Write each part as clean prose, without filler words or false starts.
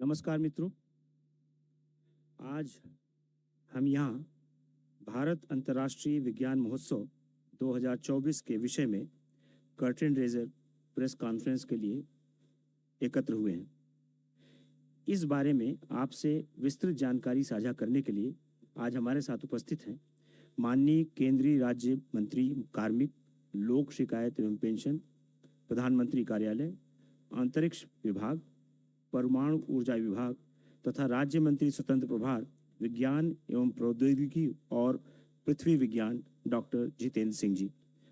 नमस्कार मित्रों, आज हम यहाँ भारत अंतर्राष्ट्रीय विज्ञान महोत्सव 2024 के विषय में कर्टेन रेजर प्रेस कॉन्फ्रेंस के लिए एकत्र हुए हैं। इस बारे में आपसे विस्तृत जानकारी साझा करने के लिए आज हमारे साथ उपस्थित हैं माननीय केंद्रीय राज्य मंत्री कार्मिक, लोक शिकायत एवं पेंशन, प्रधानमंत्री कार्यालय, अंतरिक्ष विभाग, परमाणु ऊर्जा विभाग तथा राज्य मंत्री स्वतंत्र प्रभार विज्ञान एवं प्रौद्योगिकी और पृथ्वी विज्ञान डॉक्टर जितेंद्र सिंह जी।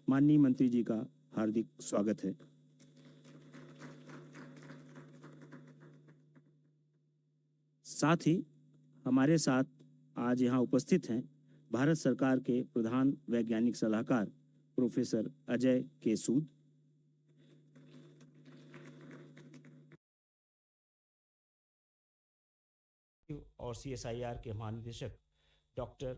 माननीय मंत्री जी का हार्दिक स्वागत है। साथ ही हमारे साथ आज यहाँ उपस्थित हैं भारत सरकार के प्रधान वैज्ञानिक सलाहकार प्रोफेसर अजय के सूद, और CSIR के महानिदेशक डॉक्टर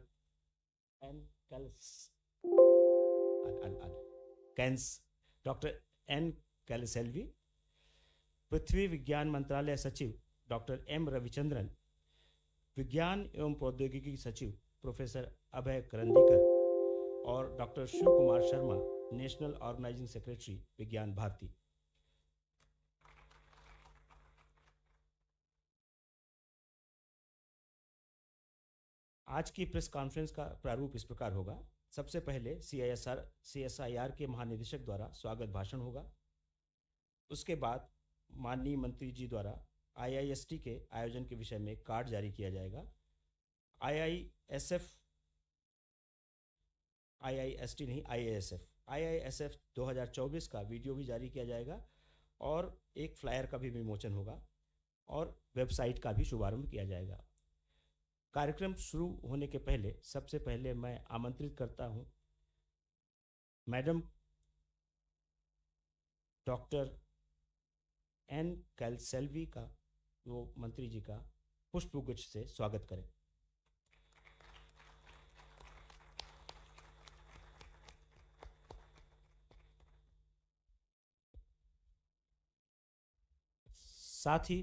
एन कैलसेल्वी, पृथ्वी विज्ञान मंत्रालय सचिव डॉक्टर M रविचंद्रन, विज्ञान एवं प्रौद्योगिकी सचिव प्रोफेसर अभय करंदीकर और doctor Shiv Kumar Sharma, national organising secretary Vigyan Bharati. आज की प्रेस कॉन्फ्रेंस का प्रारूप इस प्रकार होगा। सबसे पहले CSIR के महानिदेशक द्वारा स्वागत भाषण होगा। उसके बाद माननीय मंत्री जी द्वारा IIST के आयोजन के विषय में कार्ड जारी किया जाएगा। IISF 2024 का वीडियो भी जारी किया जाएगा और एक फ्लायर का भी विमोचन होगा और वेबसाइट का भी शुभारंभ किया जाएगा। कार्यक्रम शुरू होने के पहले सबसे पहले मैं आमंत्रित करता हूं मैडम डॉक्टर N कैलसेल्वी का, वो मंत्री जी का पुष्पगुच्छ से स्वागत करें। साथ ही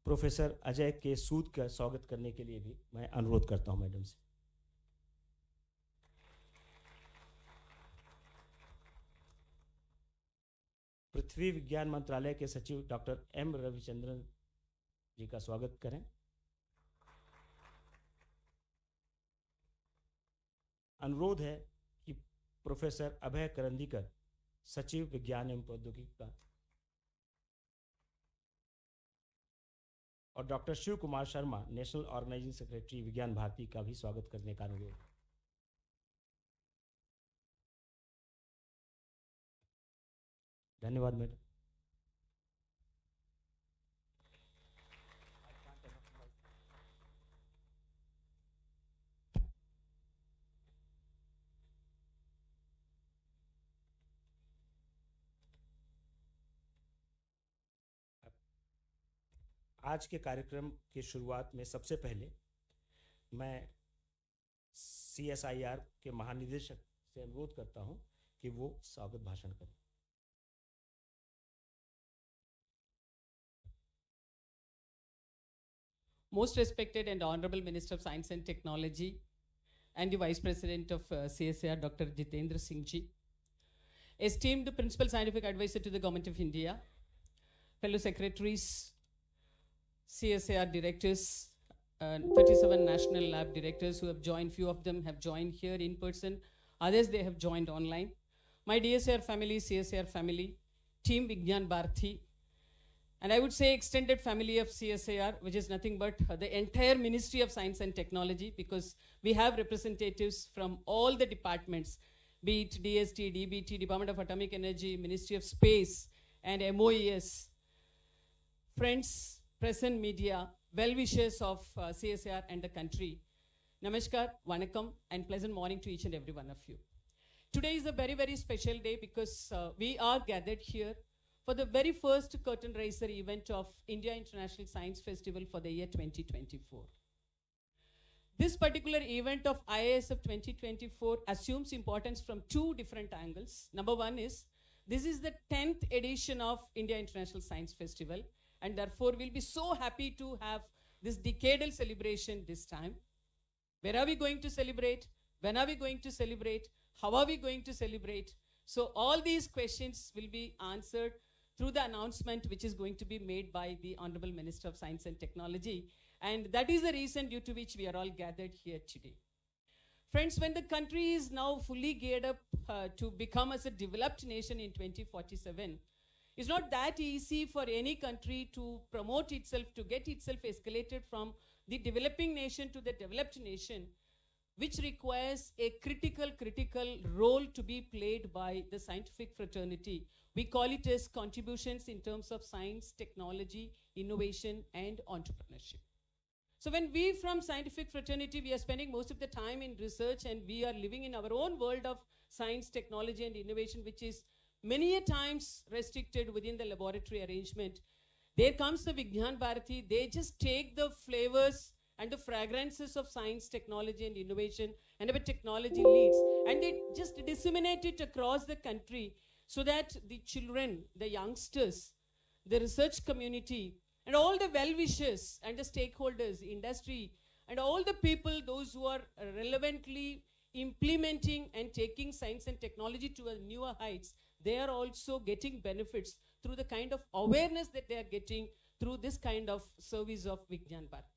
प्रोफेसर अजय के सूद का स्वागत करने के लिए भी मैं अनुरोध करता हूं मैडम से। पृथ्वी विज्ञान मंत्रालय के सचिव डॉक्टर M रविचंद्रन जी का स्वागत करें। अनुरोध है कि प्रोफेसर अभय करंदीकर, सचिव विज्ञान एवं प्रौद्योगिकी का, और doctor Shiv Kumar Sharma, national organising secretary Vigyan Bharati का भी स्वागत करने का अनुरोध। धन्यवाद मैडम। आज के कार्यक्रम की शुरुआत में सबसे पहले मैं CSIR के महानिदेशक से अनुरोध करता हूं कि वो स्वागत भाषण करें। Most respected and honorable Minister of Science and Technology and the Vice President of CSIR, Dr. Jitendra Singh ji, esteemed Principal Scientific Advisor to the Government of India, fellow secretaries, CSIR directors, 37 national lab directors who have joined, few of them have joined here in person, others they have joined online. My DSIR family, CSIR family, Team Vigyan Bharati, and I would say extended family of CSIR, which is nothing but the entire Ministry of Science and Technology, because we have representatives from all the departments, be it DST, DBT, Department of Atomic Energy, Ministry of Space, and MOES. Friends, present media, well-wishers of CSIR and the country, Namaskar, Vanakkam, and pleasant morning to each and every one of you. Today is a very, very special day because we are gathered here for the very first curtain raiser event of India International Science Festival for the year 2024. This particular event of IISF 2024 assumes importance from two different angles. Number one is, this is the 10th edition of India International Science Festival, and therefore we'll be so happy to have this decadal celebration this time. Where are we going to celebrate? When are we going to celebrate? How are we going to celebrate? So all these questions will be answered through the announcement which is going to be made by the Honorable Minister of Science and Technology. And that is the reason due to which we are all gathered here today. Friends, when the country is now fully geared up to become as a developed nation in 2047, it's not that easy for any country to promote itself, to get itself escalated from the developing nation to the developed nation, which requires a critical role to be played by the scientific fraternity. We call it as contributions in terms of science, technology, innovation, and entrepreneurship. So when we from scientific fraternity, we are spending most of the time in research, and we are living in our own world of science, technology, and innovation, which is many a times restricted within the laboratory arrangement. There comes the Vigyan Bharati. They just take the flavors and the fragrances of science, technology, and innovation, and our technology leads, and they just disseminate it across the country so that the children, the youngsters, the research community, and all the well-wishers and the stakeholders, industry, and all the people, those who are relevantly implementing and taking science and technology to a newer heights, they are also getting benefits through the kind of awareness that they are getting through this kind of service of Vigyan Bharati.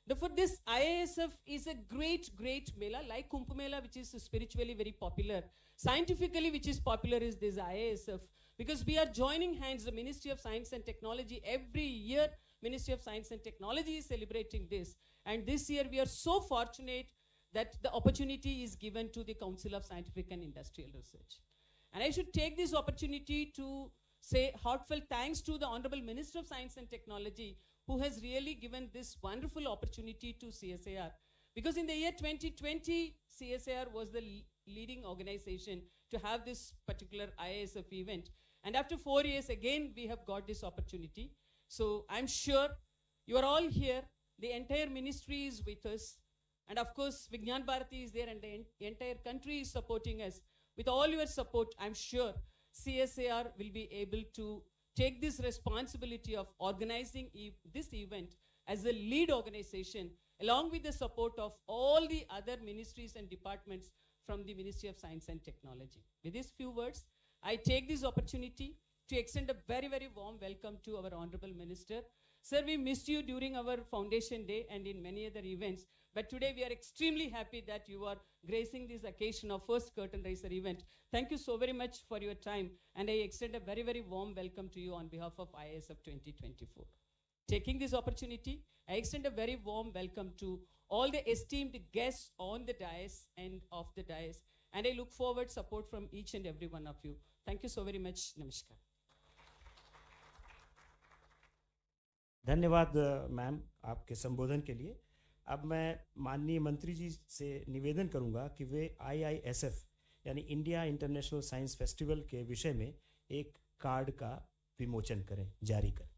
Therefore, this IISF is a great Mela, like Kumbh Mela, which is spiritually very popular. Scientifically, which is popular is this IISF, because we are joining hands, the Ministry of Science and Technology. Every year, Ministry of Science and Technology is celebrating this. And this year, we are so fortunate that the opportunity is given to the Council of Scientific and Industrial Research. And I should take this opportunity to say heartfelt thanks to the Honorable Minister of Science and Technology, who has really given this wonderful opportunity to CSIR. Because in the year 2020, CSIR was the leading organization to have this particular IISF event. And after 4 years, again, we have got this opportunity. So I'm sure you are all here. The entire ministry is with us. And of course, Vigyan Bharati is there, and the entire country is supporting us. With all your support, I'm sure CSIR will be able to take this responsibility of organizing this event as a lead organization, along with the support of all the other ministries and departments from the Ministry of Science and Technology. With these few words, I take this opportunity to extend a very warm welcome to our Honorable Minister. Sir, we missed you during our Foundation Day and in many other events, but today we are extremely happy that you are gracing this occasion of first curtain raiser event. Thank you so very much for your time, and I extend a very warm welcome to you on behalf of IISF 2024. Taking this opportunity, I extend a very warm welcome to all the esteemed guests on the dais and off the dais, and I look forward support from each and every one of you. Thank you so very much. Namaskar. धन्यवाद ma'am आपके संबोधन के लिए। अब मैं माननीय मंत्री जी से निवेदन करूंगा कि वे IISF यानी इंडिया इंटरनेशनल साइंस फेस्टिवल के विषय में एक कार्ड का विमोचन करें, जारी करें।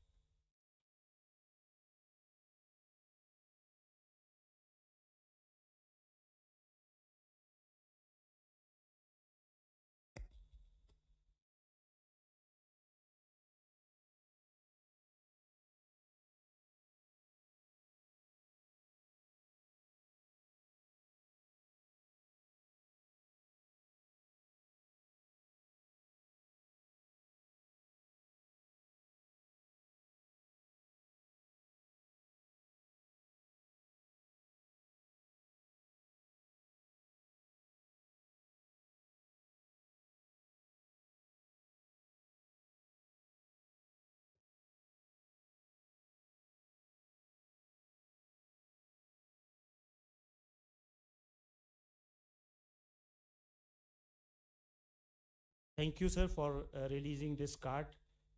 Thank you, sir, for releasing this card.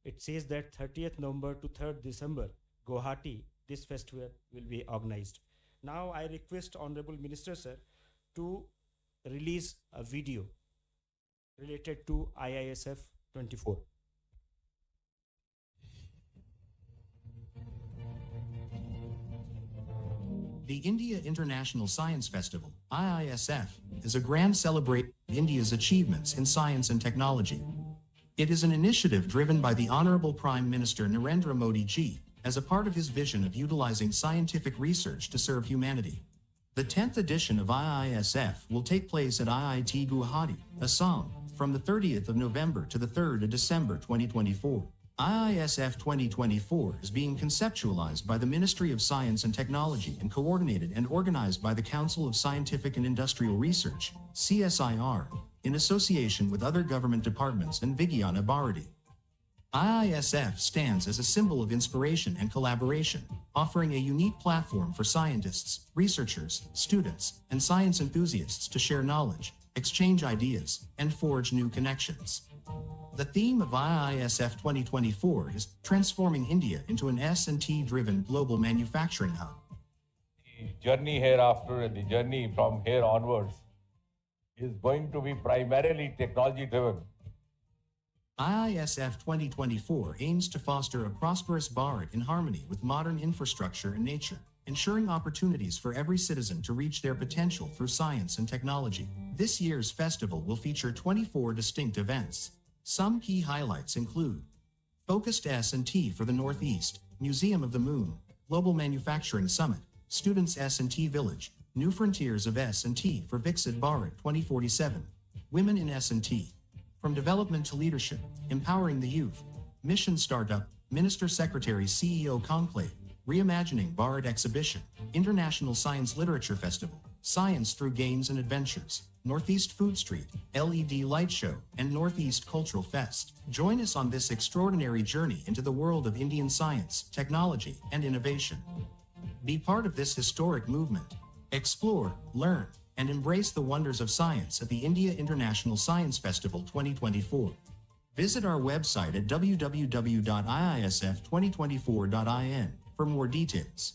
It says that 30th November to 3rd December, Guwahati, this festival will be organized. Now I request Honorable Minister, sir, to release a video related to IISF 24. The India International Science Festival, IISF, is a grand celebration of India's achievements in science and technology. It is an initiative driven by the Honorable Prime Minister Narendra Modi ji as a part of his vision of utilizing scientific research to serve humanity. The 10th edition of IISF will take place at IIT Guwahati, Assam, from the 30th of November to the 3rd of December 2024. IISF 2024 is being conceptualized by the Ministry of Science and Technology and coordinated and organized by the Council of Scientific and Industrial Research, CSIR, in association with other government departments and Vigyana Bharati. IISF stands as a symbol of inspiration and collaboration, offering a unique platform for scientists, researchers, students, and science enthusiasts to share knowledge, exchange ideas, and forge new connections. The theme of IISF 2024 is transforming India into an S&T-driven global manufacturing hub. The journey hereafter and the journey from here onwards is going to be primarily technology-driven. IISF 2024 aims to foster a prosperous Bharat in harmony with modern infrastructure and nature, ensuring opportunities for every citizen to reach their potential through science and technology. This year's festival will feature 24 distinct events. Some key highlights include Focused S&T for the Northeast, Museum of the Moon, Global Manufacturing Summit, Students S&T Village, New Frontiers of S&T for Viksit Bharat 2047, Women in S&T, From Development to Leadership, Empowering the Youth, Mission Startup, Minister Secretary CEO Conclave, Reimagining Bharat Exhibition, International Science Literature Festival, Science Through Games and Adventures, Northeast Food Street, LED Light Show, and Northeast Cultural Fest. Join us on this extraordinary journey into the world of Indian science, technology, and innovation. Be part of this historic movement. Explore, learn, and embrace the wonders of science at the India International Science Festival 2024. Visit our website at www.iisf2024.in for more details.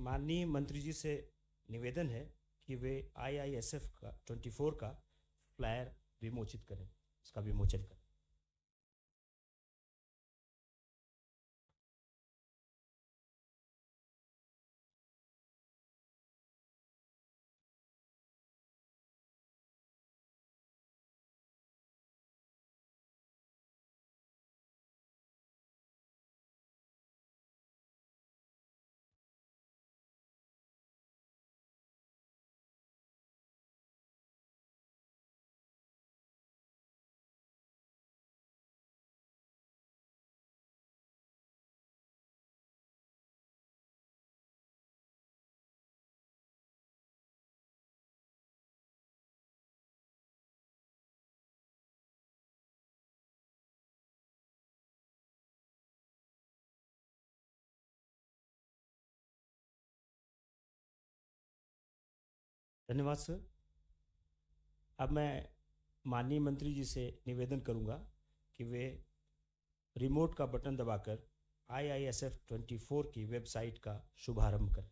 माननीय मंत्री जी से निवेदन है कि वे IISF का 24 का flyer विमोचित करें, इसका विमोचन करें। धन्यवाद सर। अब मैं माननीय मंत्री जी से निवेदन करूंगा कि वे रिमोट का बटन दबाकर IISF 24 की वेबसाइट का शुभारंभ करें।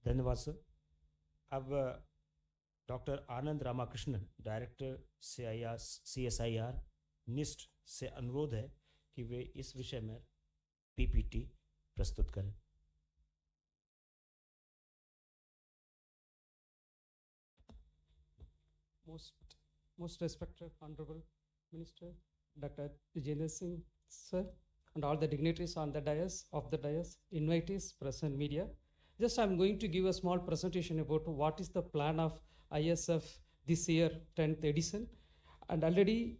धन्यवाद सर। अब डॉक्टर आनंद रामाकृष्णन, डायरेक्टर CSIR निस्ट से अनुरोध है कि वे इस विषय में PPT प्रस्तुत करें। most, most respected Honorable Minister, Dr. Jitendra Singh, sir, and all the dignitaries on the dais, invitees, press and media. Just I'm going to give a small presentation about what is the plan of IISF this year, 10th edition. And already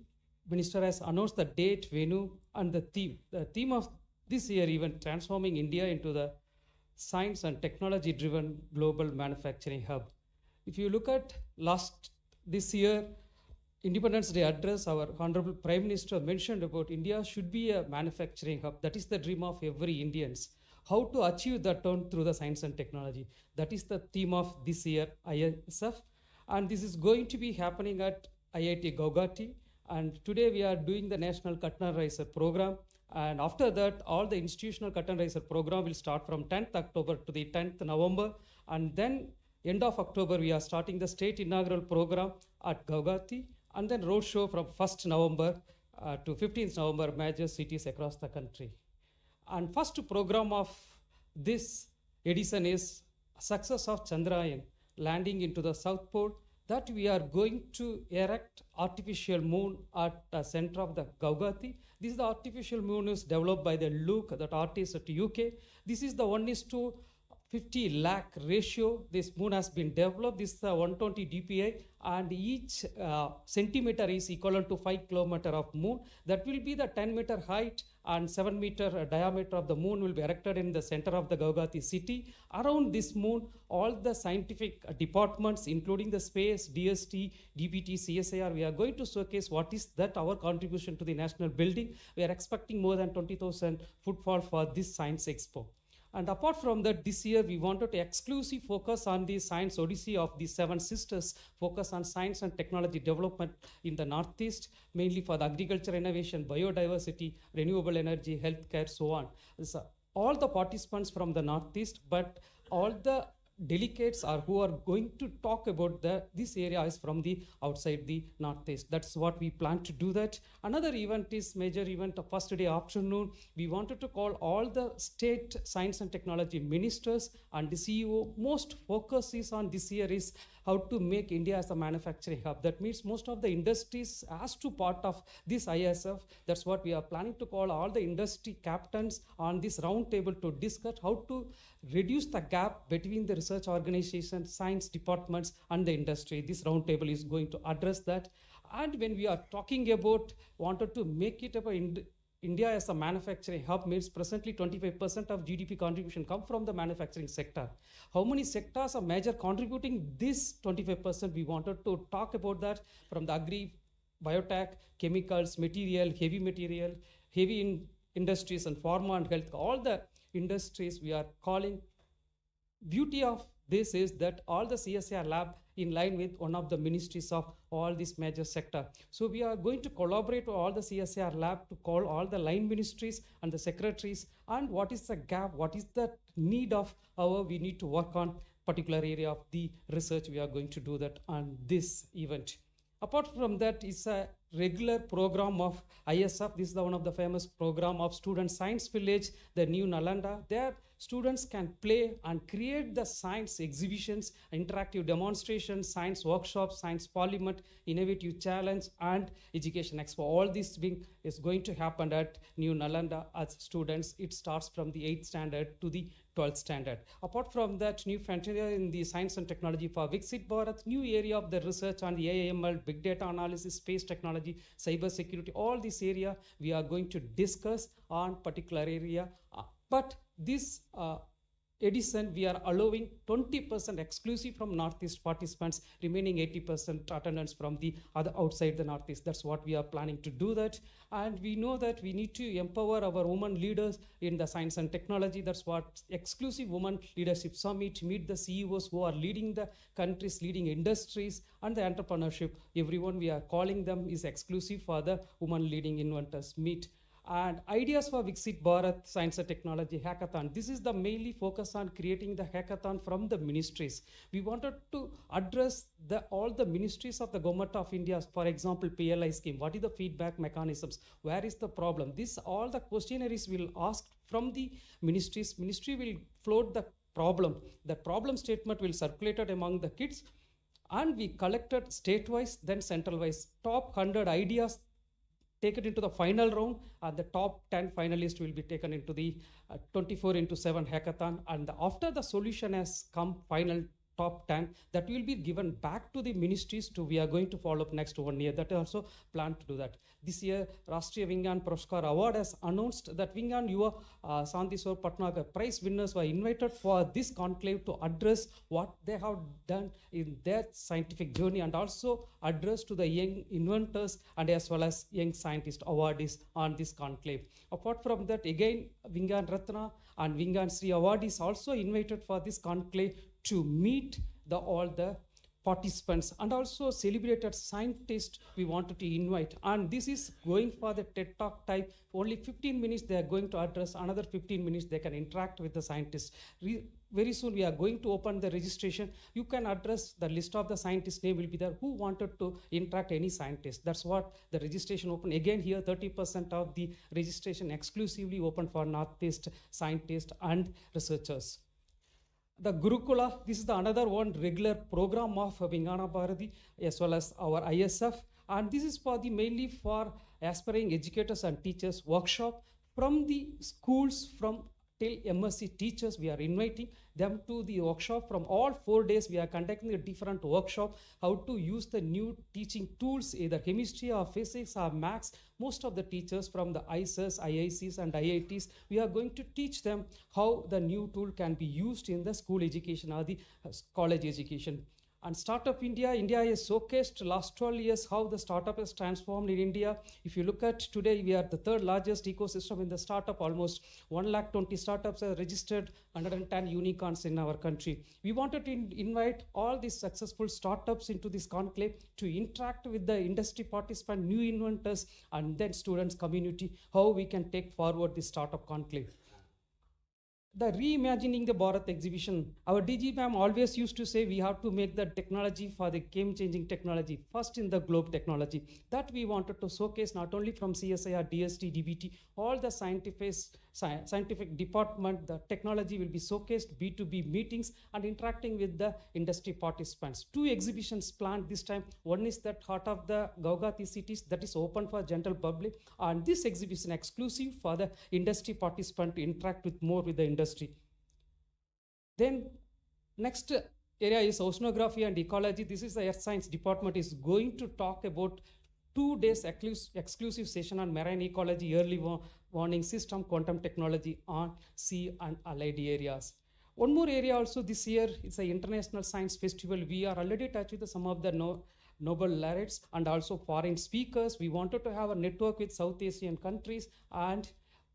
Minister has announced the date, venue, and the theme. The theme of this year event, transforming India into the science and technology driven global manufacturing hub. If you look at this year, Independence Day address, our Honorable Prime Minister mentioned about India should be a manufacturing hub. That is the dream of every Indians. How to achieve that through the science and technology. That is the theme of this year IISF. And this is going to be happening at IIT Guwahati. And today we are doing the National Curtain Raiser program. And after that, all the institutional Curtain Raiser program will start from 10th October to the 10th November. And then end of October, we are starting the state inaugural program at Guwahati. And then roadshow from 1st November to 15th November, major cities across the country. And first program of this edition is success of Chandrayaan, landing into the South Pole, that we are going to erect artificial moon at the center of the Guwahati. This is the artificial moon is developed by the Luke, that artist at UK. This is the 1:50 lakh ratio. This moon has been developed. This is the 120 dpi, and each centimeter is equivalent to 5 kilometers of moon. That will be the 10-meter height and 7-meter diameter of the moon will be erected in the center of the Guwahati city. Around this moon, all the scientific departments, including the space, DST, DBT, CSIR, we are going to showcase what is that our contribution to the national building. We are expecting more than 20,000 footfall for this science expo. And apart from that, this year we wanted to exclusively focus on the science odyssey of the 7 sisters, focus on science and technology development in the Northeast, mainly for the agriculture innovation, biodiversity, renewable energy, healthcare, so on. So all the participants from the Northeast, but all the delegates are who are going to talk about this area is from the outside the Northeast. That's what we plan to do that. Another event is major event of first day afternoon. We wanted to call all the state science and technology ministers and the CEO. Most focus is on this year is how to make India as a manufacturing hub. That means most of the industries as to part of this IISF. That's what we are planning to call all the industry captains on this round table to discuss how to reduce the gap between the research organizations, science departments, and the industry. This round table is going to address that. And when we are talking about wanted to make it about India as a manufacturing hub, means presently 25% of GDP contribution come from the manufacturing sector. How many sectors are major contributing this 25%? We wanted to talk about that from the agri, biotech, chemicals, material, heavy industries and pharma and health. All the industries we are calling. Beauty of this is that all the CSIR lab in line with one of the ministries of all these major sector. So we are going to collaborate with all the CSIR lab to call all the line ministries and the secretaries, and what is the gap, what is the need of our, we need to work on particular area of the research. We are going to do that on this event. Apart from that, it's a regular program of IISF. This is one of the famous program of Student Science Village, the new Nalanda. There, students can play and create the science exhibitions, interactive demonstrations, science workshops, science parliament, innovative challenge, and education expo. All this is going to happen at new Nalanda as students. It starts from the 8th standard to the 12th standard. Apart from that, new frontier in the science and technology for Viksit Bharat, new area of the research on the AIML, big data analysis, space technology, cyber security, all this area we are going to discuss on particular area. But this edition, we are allowing 20% exclusive from Northeast participants, remaining 80% attendance from the other outside the Northeast. That's what we are planning to do that. And we know that we need to empower our women leaders in the science and technology. That's what exclusive women leadership summit, meet the CEOs who are leading the countries, leading industries, and the entrepreneurship. Everyone we are calling them is exclusive for the women leading inventors meet. And ideas for Viksit Bharat Science and Technology Hackathon. This is the mainly focus on creating the hackathon from the ministries. We wanted to address all the ministries of the government of India. For example, PLI scheme. What is the feedback mechanisms? Where is the problem? This all the questionnaires will ask from the ministries. Ministry will float the problem. The problem statement will circulate among the kids. And we collected state-wise, then central-wise, top 100 ideas taken into the final round, and the top 10 finalists will be taken into the 24x7 hackathon. And after the solution has come, final top 10, that will be given back to the ministries to, we are going to follow up next 1 year. That is also planned to do that. This year, Rashtriya Vigyan Puraskar Award has announced that Vigyan Yuva Sandiswar Patnagar prize winners were invited for this conclave to address what they have done in their scientific journey, and also address to the young inventors and as well as young scientist awardees on this conclave. Apart from that, again, Vigyan Ratna and Vigyan Sri awardees also invited for this conclave to meet all the participants and also celebrated scientists we wanted to invite. And this is going for the TED Talk type. Only 15 minutes they are going to address, another 15 minutes they can interact with the scientists. Very soon we are going to open the registration. You can address, the list of the scientists' name will be there, who wanted to interact any scientist. That's what the registration open. Again here 30% of the registration exclusively open for Northeast scientists and researchers. The Gurukula, this is the another one regular program of Vingana Bharati as well as our IISF, and this is for the mainly for aspiring educators and teachers workshop from the schools from till MSc teachers. We are inviting them to the workshop. From all 4 days we are conducting a different workshop, how to use the new teaching tools, either chemistry or physics or maths. Most of the teachers from the IISS, IICs and IITs, we are going to teach them how the new tool can be used in the school education or the college education. And Startup India, India has showcased last 12 years how the startup has transformed in India. If you look at today, we are the 3rd largest ecosystem in the startup. Almost 120,000 startups are registered, 110 unicorns in our country. We wanted to invite all these successful startups into this conclave to interact with the industry participants, new inventors, and then students community, how we can take forward this startup conclave. The Reimagining the Bharat exhibition, our DG ma'am always used to say we have to make the technology for the game-changing technology, first in the globe technology. That we wanted to showcase not only from CSIR, DST, DBT, all the scientific department, the technology will be showcased, B2B meetings and interacting with the industry participants. 2 exhibitions planned this time. One is that Heart of the Gaugati cities, that is open for general public, and this exhibition exclusive for the industry participant to interact with more with the industry. Then next area is oceanography and ecology. This is the Earth Science department is going to talk about 2 days exclusive session on marine ecology, early warning system, quantum technology on sea and allied areas. One more area also this year, it's an International Science Festival. We are already touched with some of the Nobel laureates and also foreign speakers. We wanted to have a network with South Asian countries and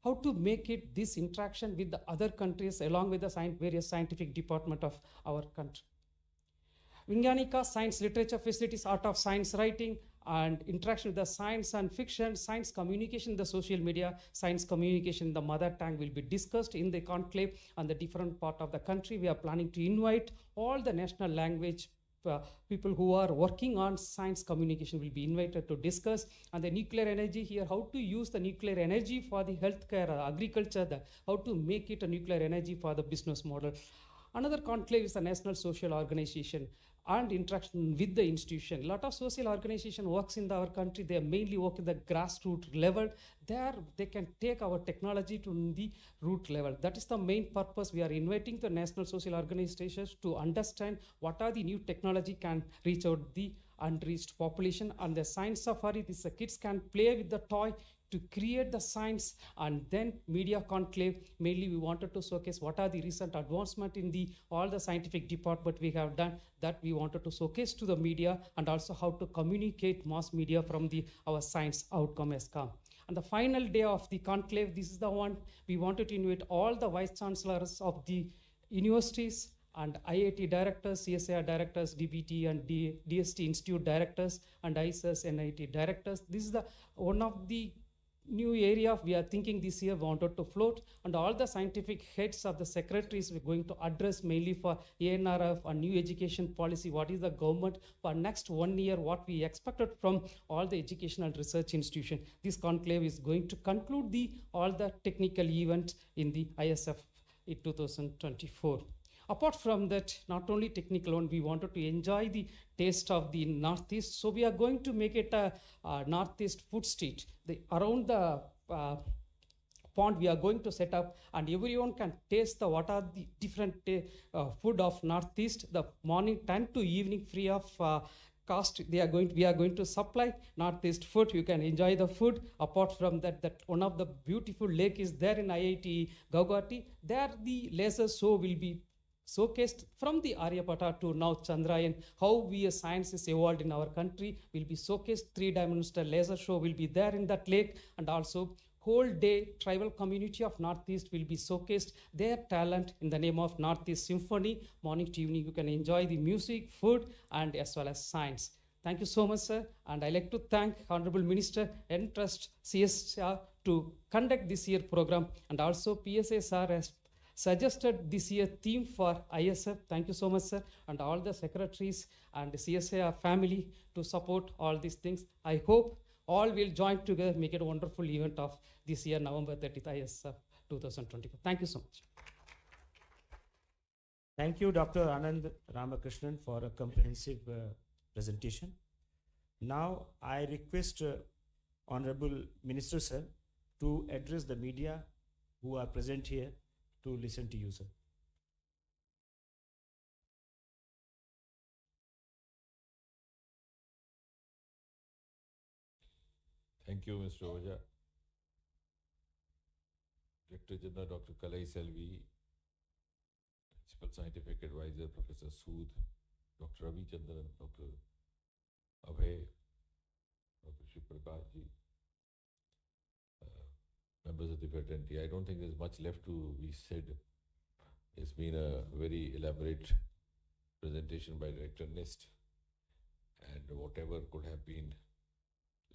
how to make it this interaction with the other countries along with the various scientific department of our country. Vingyanika, science literature facilities, art of science writing, and interaction with the science and fiction, science communication in the social media, science communication in the mother tongue will be discussed in the conclave and the different part of the country. We are planning to invite all the national language people who are working on science communication will be invited to discuss. And the nuclear energy here, how to use the nuclear energy for the healthcare, agriculture, how to make it a nuclear energy for the business model. Another conclave is the National Social Organization and interaction with the institution. A lot of social organization works in our country. They mainly work at the grassroots level. There they can take our technology to the root level. That is the main purpose. We are inviting the national social organizations to understand what are the new technology can reach out the unreached population. And the science safari, this the kids can play with the toy to create the science. And then media conclave, mainly we wanted to showcase what are the recent advancement in the all the scientific department we have done, that we wanted to showcase to the media, and also how to communicate mass media from the our science outcome has come. And the final day of the conclave, this is the one we wanted to invite all the vice chancellors of the universities and IIT directors, CSIR directors, DBT and DST Institute directors, and IISS NIT directors. This is the one of the new area we are thinking this year wanted to float, and all the scientific heads of the secretaries we're going to address mainly for ANRF and new education policy. What is the government for next 1 year, what we expected from all the educational research institution. This conclave is going to conclude all the technical events in the ISF in 2024. Apart from that, not only technical one, we wanted to enjoy the taste of the Northeast. So we are going to make it a Northeast food street. Around the pond we are going to set up, and everyone can taste what are the different food of Northeast. The morning 10 to evening, free of cost, we are going to supply Northeast food. You can enjoy the food. Apart from that, one of the beautiful lake is there in IIT Guwahati. There the laser show will be showcased from the Aryabhata to now Chandrayaan. How we as science is evolved in our country will be showcased. 3-dimensional laser show will be there in that lake, and also whole day tribal community of Northeast will be showcased their talent in the name of Northeast Symphony. Morning to evening, you can enjoy the music, food, and as well as science. Thank you so much, sir. And I'd like to thank Honorable Minister and Trust CSR to conduct this year program, and also PSA sir has suggested this year theme for IISF. Thank you so much, sir, and all the secretaries and the CSR family to support all these things. I hope all will join together, make it a wonderful event of this year, November 30th, IISF 2024. Thank you so much. Thank you, Dr. Anand Ramakrishnan, for a comprehensive presentation. Now, I request Honorable Minister, sir, to address the media who are present here to listen to you, sir. Thank you, Mr. Oja. Director General Dr. Kalai Selvi, Principal Scientific Advisor Professor Sood, Dr. Ravi Chandran, Dr. Abhay, Dr. Shiprakash ji, members of the fraternity. I don't think there's much left to be said. It's been a very elaborate presentation by Director NIST, and whatever could have been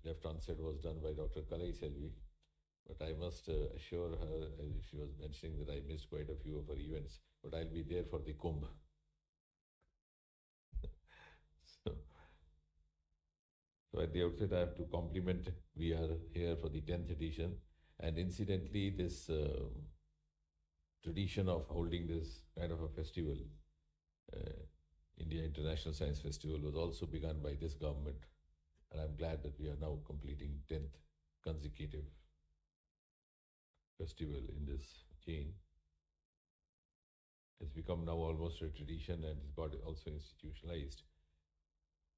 left unsaid was done by Dr. Kalai Selvi. But I must assure her, as she was mentioning, that I missed quite a few of her events, but I'll be there for the Kumbh. So at the outset, I have to compliment, we are here for the 10th edition, and incidentally, this tradition of holding this kind of a festival, India International Science Festival, was also begun by this government, and I'm glad that we are now completing 10th consecutive festival in this chain. It's become now almost a tradition, and it's got also institutionalized.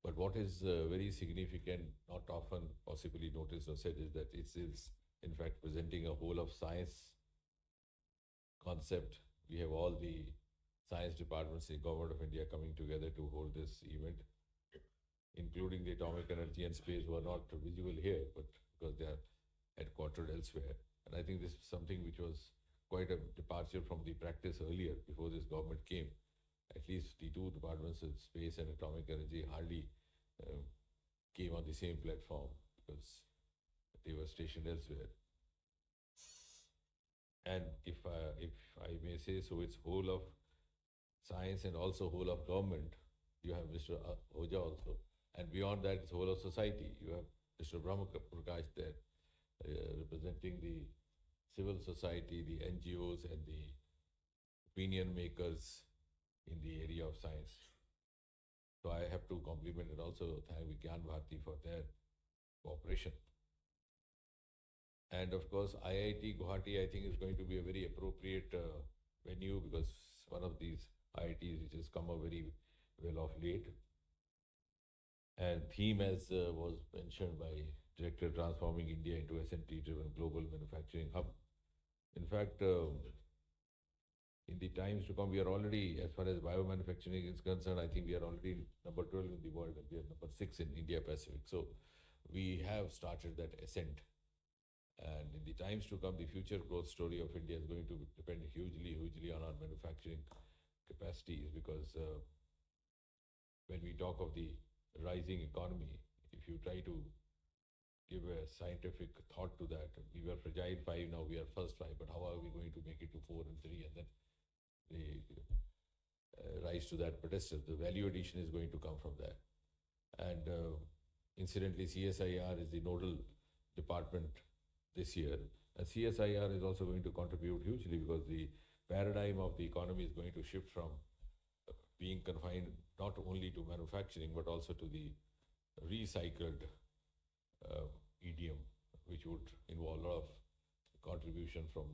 But what is very significant, not often possibly noticed or said, is that it is in fact presenting a whole of science concept. We have all the science departments in Government of India coming together to hold this event, including the Atomic Energy and Space, who are not visible here, but because they are headquartered elsewhere. And I think this is something which was quite a departure from the practice earlier, before this government came. At least the two departments of space and atomic energy hardly came on the same platform, because they were stationed elsewhere. And if I may say so, it's whole of science and also whole of government. You have Mr. Oja also. And beyond that, it's whole of society. You have Mr. Brahma Prakash there, representing the civil society, the NGOs, and the opinion makers in the area of science. So I have to compliment and also thank Vigyan Bharati for their cooperation. And of course, IIT Guwahati, I think, is going to be a very appropriate venue, because one of these IITs which has come up very well of late. And theme, as was mentioned by Director, Transforming India into SMT-driven Global Manufacturing Hub. In fact, in the times to come, we are already, as far as biomanufacturing is concerned, I think we are already number 12 in the world, and we are number 6 in India Pacific. So we have started that ascent. And in the times to come, the future growth story of India is going to depend hugely on our manufacturing capacities, because when we talk of the rising economy, if you try to give a scientific thought to that, we were fragile 5, now we are first 5, but how are we going to make it to 4 and 3, and then they rise to that pedestal? The value addition is going to come from that. And incidentally, CSIR is the nodal department this year, and CSIR is also going to contribute hugely, because the paradigm of the economy is going to shift from being confined not only to manufacturing but also to the recycled medium, which would involve a lot of contribution from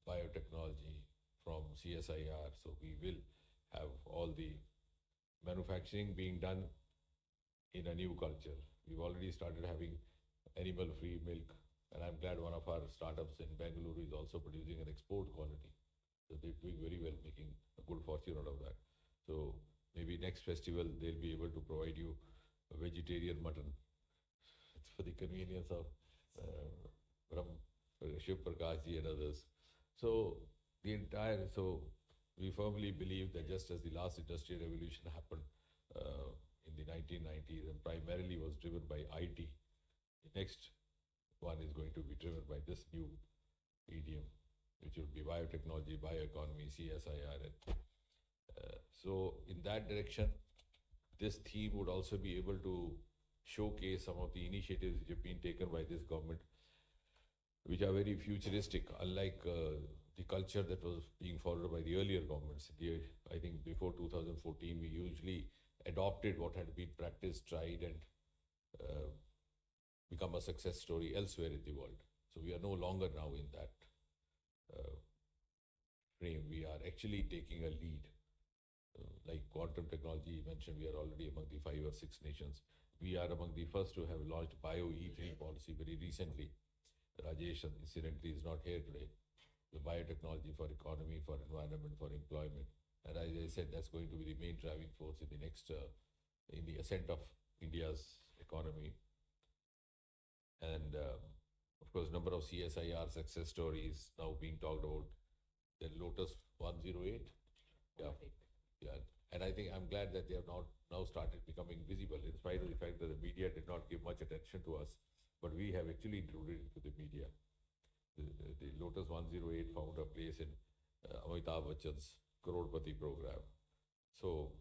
biotechnology, from CSIR. So we will have all the manufacturing being done in a new culture. We've already started having animal-free milk, and I'm glad one of our startups in Bangalore is also producing an export quality. So they're doing very well, making a good fortune out of that. So maybe next festival they'll be able to provide you a vegetarian mutton. It's for the convenience of Shiv Prakash ji and others. So we firmly believe that just as the last industrial revolution happened in the 1990s and primarily was driven by IT, the next one is going to be driven by this new medium, which would be biotechnology, bioeconomy, CSIR. And, so in that direction, this theme would also be able to showcase some of the initiatives which have been taken by this government, which are very futuristic, unlike the culture that was being followed by the earlier governments. I think before 2014, we usually adopted what had been practiced, tried, and become a success story elsewhere in the world. So we are no longer now in that frame. We are actually taking a lead. Like quantum technology you mentioned, we are already among the 5 or 6 nations. We are among the first to have launched Bio-E3 policy very recently. Rajesh, incidentally, is not here today. The biotechnology for economy, for environment, for employment. And as I said, that's going to be the main driving force in the next, in the ascent of India's economy. And of course, number of CSIR success stories now being talked about. The Lotus 108. Yeah. Yeah. And I think I'm glad that they have now started becoming visible, in spite of the fact that the media did not give much attention to us. But we have actually intruded into the media. The Lotus 108 found a place in Amitabh Bachchan's Crorepati program. So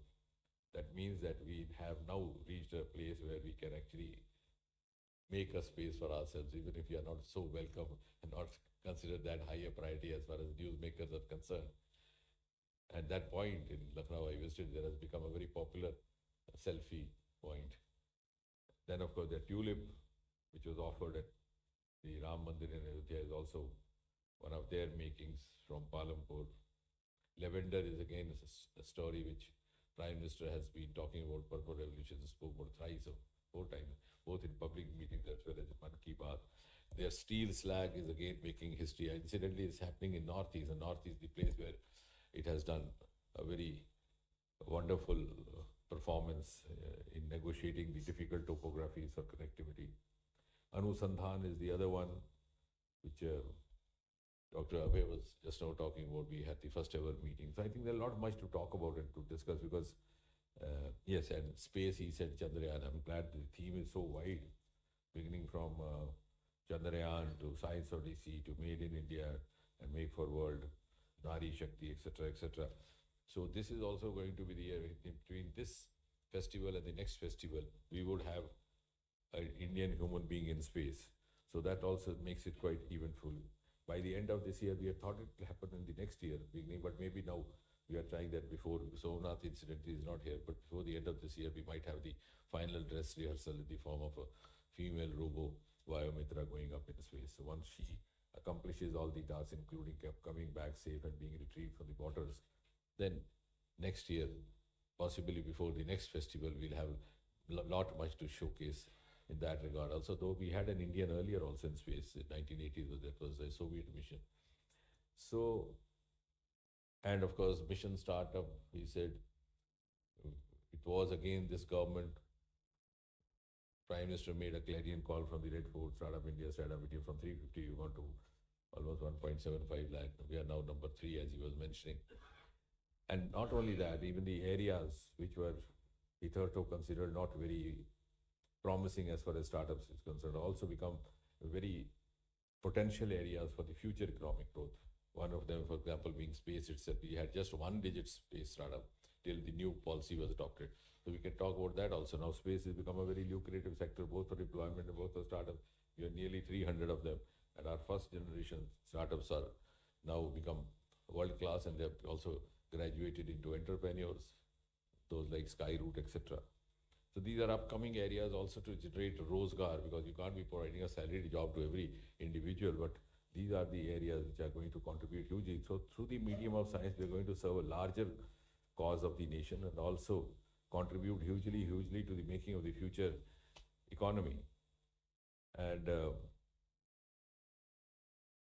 that means that we have now reached a place where we can actually make a space for ourselves, even if we are not so welcome and not considered that high a priority as far as newsmakers are concerned. At that point in Lucknow, I visited, there has become a very popular selfie point. Then, of course, the tulip, which was offered at the Ram Mandir in Ayodhya, is also one of their makings from Palampur. Lavender is again a story which Prime Minister has been talking about. Purple Revolution, spoke about thrice or 4 times, both in public meetings as well as in Man Ki Baat. Their steel slag is again making history. Incidentally, it's happening in Northeast, and Northeast is the place where it has done a very wonderful performance in negotiating the difficult topographies for connectivity. Anusandhan is the other one, which Dr. Abhay was just now talking about. We had the first ever meeting. So I think there's not much to talk about and to discuss because, yes, and space, he said Chandrayaan. I'm glad the theme is so wide, beginning from Chandrayaan to Science Odyssey to Made in India and Make for World, Nari Shakti, etc., etc. So this is also going to be the year in between this festival and the next festival. We would have an Indian human being in space. So that also makes it quite eventful. By the end of this year, we had thought it will happen in the next year, beginning, but maybe now we are trying that before. Somnath incidentally is not here, but before the end of this year, we might have the final dress rehearsal in the form of a female robo, Vayomitra, going up in space. So once she accomplishes all the tasks, including coming back safe and being retrieved from the waters, then next year, possibly before the next festival, we'll have not much to showcase in that regard. Also, though we had an Indian earlier also in space in 1980s, that was a Soviet mission. So, and of course, mission startup, he said, it was again this government. Prime Minister made a clarion call from the Red Fort, Startup India, from 350, we went to almost 1.75 lakh. We are now number 3, as he was mentioning. And not only that, even the areas which were hitherto considered not very promising as far as startups is concerned, also become very potential areas for the future economic growth. One of them, for example, being space itself. We had just 1-digit space startup till the new policy was adopted. So we can talk about that also. Now space has become a very lucrative sector, both for deployment and both for startups. We have nearly 300 of them. And our first generation startups are now become world class, and they've also graduated into entrepreneurs, those like Skyroot, etc. So these are upcoming areas also to generate Rozgar, because you can't be providing a salaried job to every individual, but these are the areas which are going to contribute hugely. So through the medium of science, we're going to serve a larger cause of the nation and also contribute hugely to the making of the future economy. And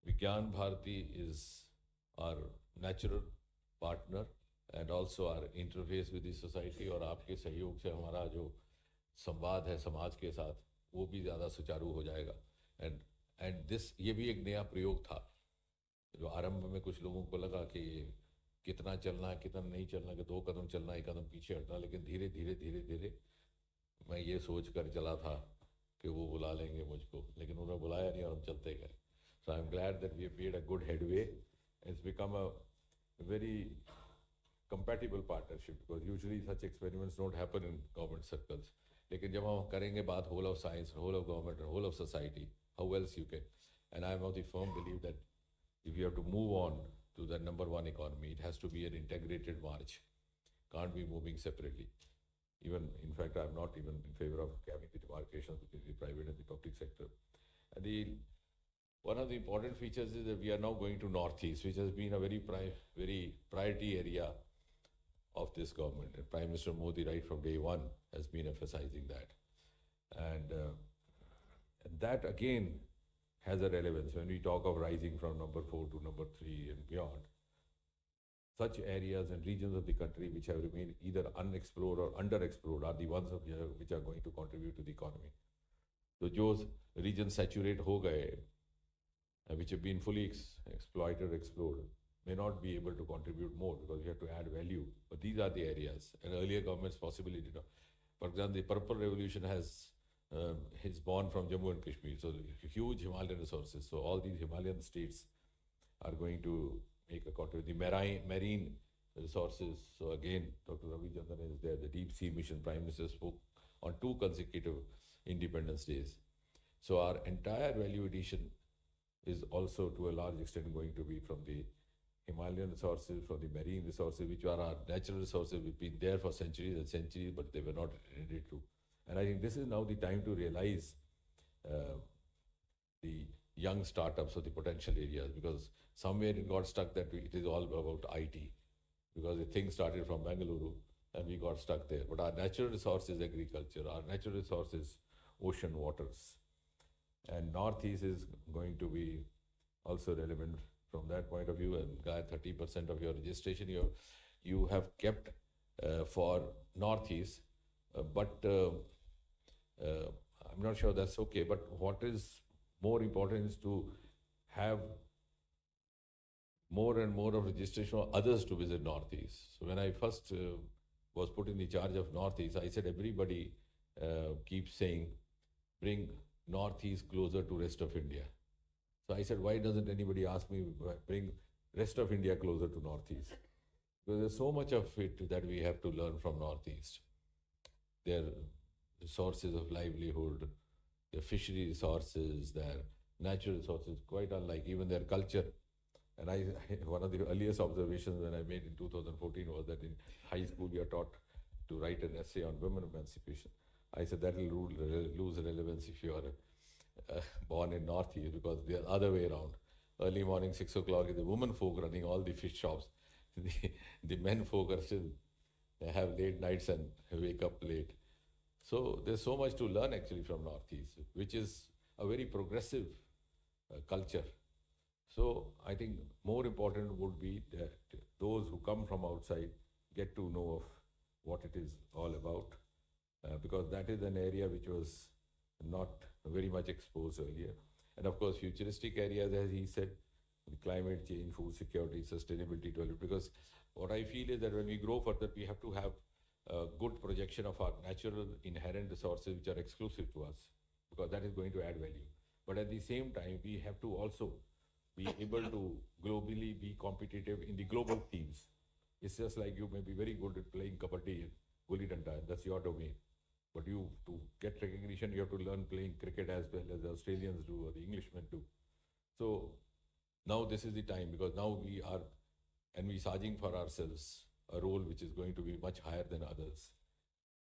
Vigyan Bharati is our natural partner and also our interface with the society, और आपके सहयोग से हमारा जो संवाद है समाज के साथ वो भी ज़्यादा सुचारू हो जाएगा. एंड दिस ये भी एक नया प्रयोग था जो आरंभ में कुछ लोगों को लगा कि कितना चलना है कितना नहीं चलना, कि 2 कदम चलना 1 कदम पीछे हटना, लेकिन धीरे धीरे मैं ये सोच कर चला था कि वो बुला लेंगे मुझको, लेकिन उन्होंने बुलाया नहीं और हम चलते गए. So I'm glad that we have made a good headway. It's become a very compatible partnership, because usually such experiments don't happen in government circles. लेकिन जब हम करेंगे बात whole of science, whole of government, and whole of society, how else you can? And I'm of the firm belief that if you have to move on to the number one economy, it has to be an integrated march. Can't be moving separately. Even, in fact, I'm not even in favor of having the demarcations between the private and the public sector. And one of the important features is that we are now going to Northeast, which has been a very priority area of this government. And Prime Minister Modi, right from day one, has been emphasizing that. And that again has a relevance when we talk of rising from number 4 to number 3 and beyond. Such areas and regions of the country which have remained either unexplored or underexplored are the ones which are going to contribute to the economy. So those regions saturate ho gaye, which have been fully exploited, explored, may not be able to contribute more because we have to add value. But these are the areas, and earlier governments possibly did not. For example, the Purple Revolution is born from Jammu and Kashmir, so huge Himalayan resources. So all these Himalayan states are going to make a contribution. The marine resources. So again, Dr. Ravi Chandran is there. The Deep Sea Mission Prime Minister spoke on 2 consecutive Independence Days. So our entire value addition is also to a large extent going to be from the Himalayan resources, from the marine resources, which are our natural resources. We've been there for centuries and centuries, but they were not ready to. And I think this is now the time to realize the young startups or the potential areas, because somewhere it got stuck that it is all about IT, because the thing started from Bengaluru and we got stuck there. But our natural resource is agriculture, our natural resource is ocean waters. And Northeast is going to be also relevant from that point of view. And 30% of your registration you have kept for Northeast, but I'm not sure that's okay. But what is more important is to have more and more of registration for others to visit Northeast. So when I first was put in the charge of Northeast, I said everybody keeps saying, bring Northeast closer to rest of India. So I said, why doesn't anybody ask me bring rest of India closer to Northeast? Because there's so much of it that we have to learn from Northeast. Their sources of livelihood, their fishery resources, their natural resources, quite unlike even their culture. And one of the earliest observations that I made in 2014 was that in high school you are taught to write an essay on women emancipation. I said that will lose relevance if you are born in Northeast, because the other way around. Early morning, 6 o'clock is the women folk running all the fish shops. The men folk are still, they have late nights and wake up late. So there's so much to learn actually from Northeast, which is a very progressive culture. So I think more important would be that those who come from outside get to know of what it is all about, because that is an area which was not very much exposed earlier. And of course, futuristic areas, as he said, the climate change, food security, sustainability, development. Because what I feel is that when we grow further, we have to have a good projection of our natural inherent resources which are exclusive to us, because that is going to add value. But at the same time, we have to also be able to globally be competitive in the global themes. It's just like you may be very good at playing kabaddi and gulli danda, that's your domain. But to get recognition, you have to learn playing cricket as well as the Australians do or the Englishmen do. So now this is the time, because now we are envisaging for ourselves a role which is going to be much higher than others.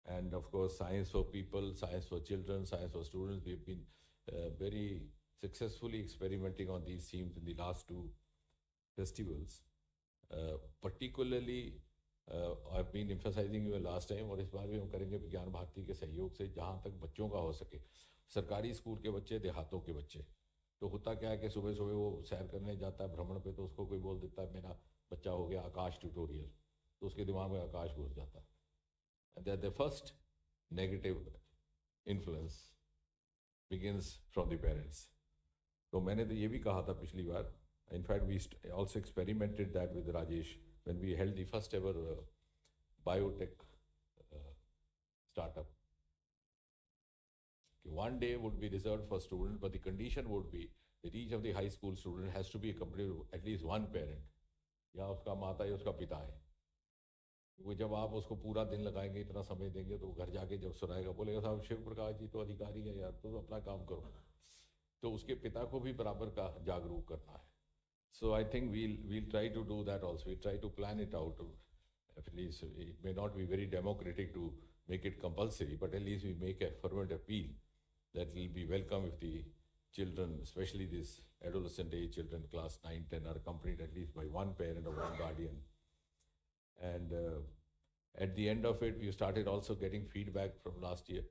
And of course, science for people, science for children, science for students, we've been very successfully experimenting on these themes in the last two festivals. Particularly, I've been emphasizing even last time, और इस बार भी हम करेंगे विज्ञान भारती के सहयोग से, जहाँ तक बच्चों का हो सके, सरकारी स्कूल के बच्चे, देहातों के बच्चे. तो होता क्या है कि सुबह सुबह वो सैर करने जाता है भ्रमण पे, तो उसको कोई बोल देता है मेरा बच्चा हो गया आकाश ट्यूटोरियल, तो उसके दिमाग में आकाश घुस जाता है. And that the first negative influence begins from the parents. तो मैंने तो ये भी कहा था पिछली बार. In fact, we also experimented that with Rajesh when we held the first ever biotech startup. One day would be reserved for students, but the condition would be that each of the high school student has to be accompanied with at least one parent. या उसका माता या उसका पिता है. वो जब आप उसको पूरा दिन लगाएंगे, इतना समय देंगे, तो घर जाके जब सुनाएगा बोलेगा साहब शिव प्रकाश जी तो अधिकारी है यार, तो अपना काम करो. तो उसके पिता को भी बराबर का जागरूक करना है. So I think we'll try to do that also. We try to plan it out. At least it may not be very democratic to make it compulsory, but at least we make a fervent appeal that will be welcome if the children, especially these adolescent age children, class 9, 10, are accompanied at least by one parent or one guardian. And at the end of it, we started also getting feedback from last year.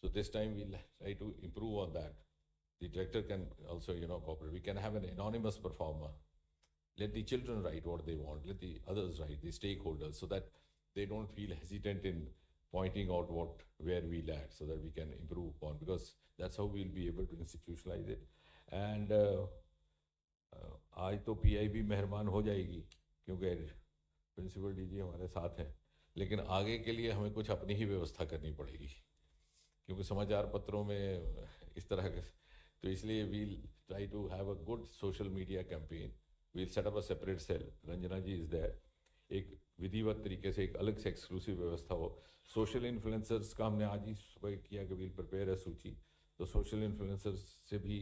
So this time we'll try to improve on that. The director can also, cooperate. We can have an anonymous performer. Let the children write what they want. Let the others write, the stakeholders, so that they don't feel hesitant in pointing out where we lack, so that we can improve upon, because that's how we'll be able to institutionalize it. And आज तो PI भी मेहरबान हो जाएगी क्योंकि principal DG हमारे साथ हैं, लेकिन आगे के लिए हमें कुछ अपनी ही व्यवस्था करनी पड़ेगी, क्योंकि समाचार पत्रों में इस तरह के, तो इसलिए we'll try to have a good social media campaign. We'll set up a separate cell. Ranjana ji is there. एक विधिवत तरीके से एक अलग से एक्सक्लूसिव व्यवस्था हो. सोशल इन्फ्लुएंसर्स का हमने आज ही सुबह किया कि we'll prepare a सूची. तो सोशल इन्फ्लुएंसर्स से भी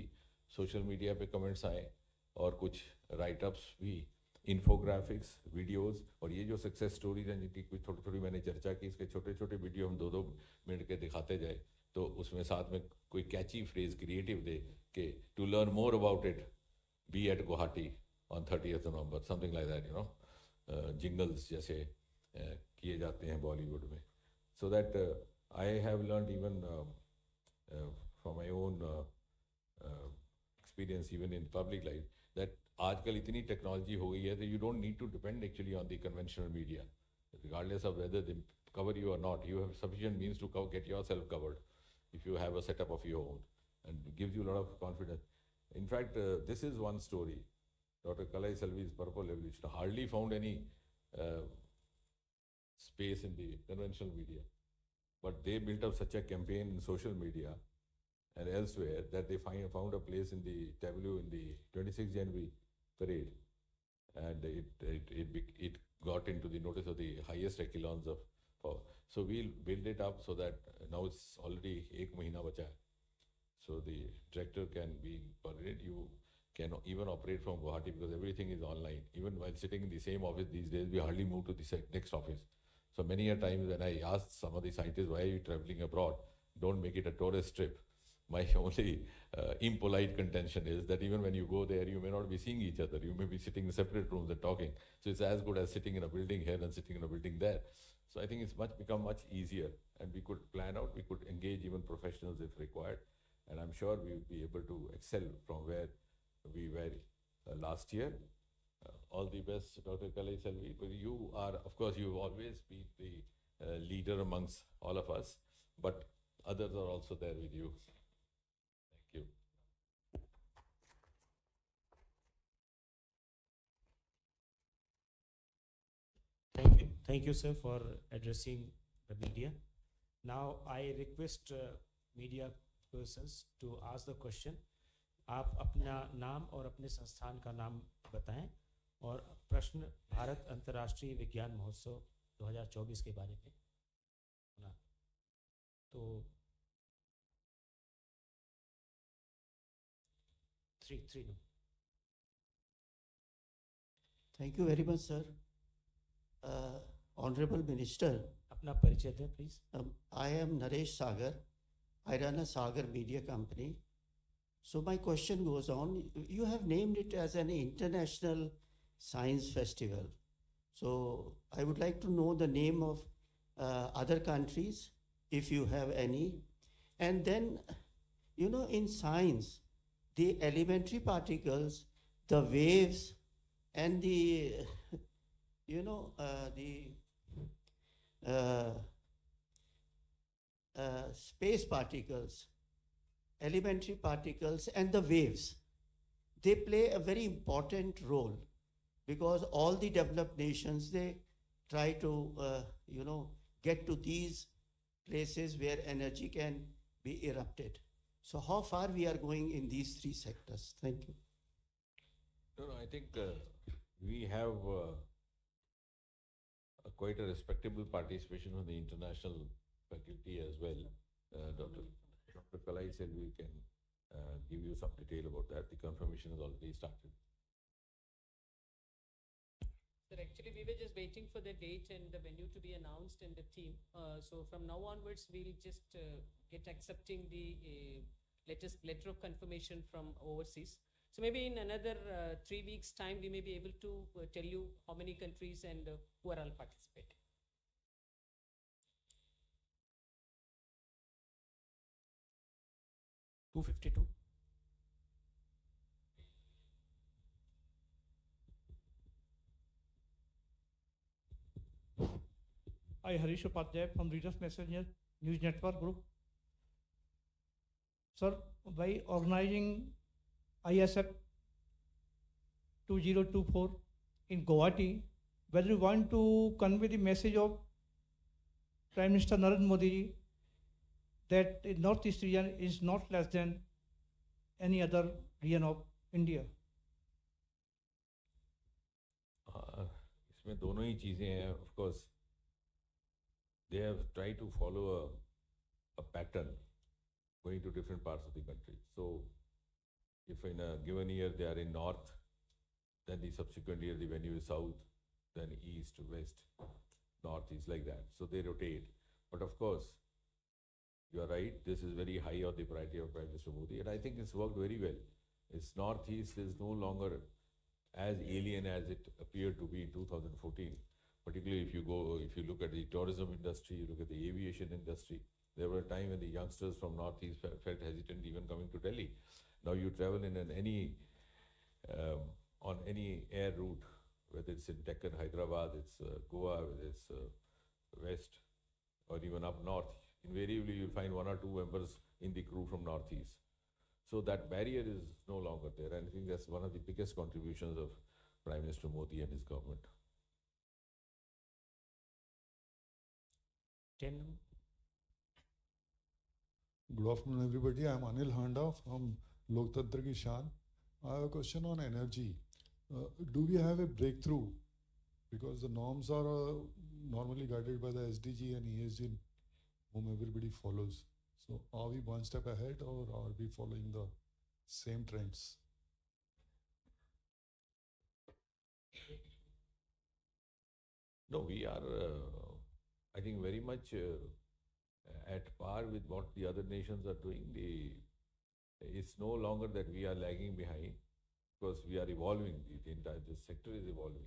सोशल मीडिया पे कमेंट्स आए और कुछ राइटअप्स भी, इन्फोग्राफिक्स, वीडियोस, और ये जो सक्सेस स्टोरीज हैं जिनकी कुछ थोड़ी थोड़ी मैंने चर्चा की, इसके छोटे छोटे वीडियो हम 2-2 मिनट के दिखाते जाए, तो उसमें साथ में कोई कैची फ्रेज क्रिएटिव दे कि to learn more about it be at Guwahati on 30th November, something like that, jingles जैसे किए जाते हैं बॉलीवुड में. So that I have learn even from my own experience even in public life that आजकल इतनी technology हो गई है that you don't need to depend actually on the conventional media, regardless of whether they cover you or not. You have sufficient means to get yourself covered if you have a setup of your own, and gives you a lot of confidence. In fact, this is one story. Dr. Kalai Selvi's Purple Evolution hardly found any space in the conventional media, but they built up such a campaign in social media and elsewhere that they found a place in the tableau in the 26th January parade, and it got into the notice of the highest echelons of power. So we'll build it up so that now it's already 1 mahina bacha hai. So the director can be paraded. You can even operate from Guwahati because everything is online. Even while sitting in the same office these days, we hardly move to the next office. So many a times when I ask some of the scientists, why are you traveling abroad? Don't make it a tourist trip. My only impolite contention is that even when you go there, you may not be seeing each other. You may be sitting in separate rooms and talking. So it's as good as sitting in a building here and sitting in a building there. So I think it's become much easier, and we could plan out, we could engage even professionals if required. And I'm sure we will be able to excel from where we were last year. All the best, Dr. Kalai Selvi. But you are, of course, you've always been the leader amongst all of us, but others are also there with you. Thank you. Thank you, sir, for addressing the media. Now I request media persons to ask the question. आप अपना नाम और अपने संस्थान का नाम बताएं और प्रश्न भारत अंतर्राष्ट्रीय विज्ञान महोत्सव 2024 के बारे में ना. तो 3 no. Thank you very much, sir. Honorable Minister, अपना परिचय दें please. I am Naresh Sagar. I run a Sagar media company. So my question goes on. You have named it as an international science festival. So I would like to know the name of other countries, if you have any. And then, you know, in science, the elementary particles, the waves, and the, you know, space particles, elementary particles, and the waves, they play a very important role, because all the developed nations, they try to, you know, get to these places where energy can be erupted. So how far we are going in these three sectors? Thank you. No, I think we have quite a respectable participation from the international faculty as well. Dr. Kalai said we can give you some detail about that. The confirmation has already started. Sir, actually, we were just waiting for the date and the venue to be announced and the theme. So from now onwards, we'll just get accepting the latest letter of confirmation from overseas. So maybe in another 3 weeks' time, we may be able to tell you how many countries and who are all participating. $252. I, Harish Upadhyay from Readers Messenger News Network Group. Sir, by organizing IISF 2024 in Guwahati, whether you want to convey the message of Prime Minister Narendra Modi ji that the Northeast region is not less than any other region of India. इसमें दोनों ही चीज़ें हैं. Of course, they have tried to follow a pattern going to different parts of the country. So if in a given year they are in north, then the subsequent year the venue is south, then east, west, north, east, like that. So they rotate. But of course, you are right, this is very high on the priority of Prime Minister Modi, and I think it's worked very well. Its northeast is no longer as alien as it appeared to be in 2014. Particularly if you look at the tourism industry, you look at the aviation industry. There were a time when the youngsters from Northeast felt hesitant even coming to Delhi. Now you travel in on any air route, whether it's in Deccan, Hyderabad, it's Goa, whether it's west or even up north, invariably you'll find 1 or 2 members in the crew from Northeast. So that barrier is no longer there, and I think that's one of the biggest contributions of Prime Minister Modi and his government. 10. Good afternoon, everybody. I'm Anil Handa from Loktantra Ki Shaan. I have a question on energy. Do we have a breakthrough? Because the norms are normally guided by the SDG and ESG, whom everybody follows. So are we one step ahead, or are we following the same trends? No, we are, I think, very much at par with what the other nations are doing. It's no longer that we are lagging behind, because we are evolving. The entire sector is evolving,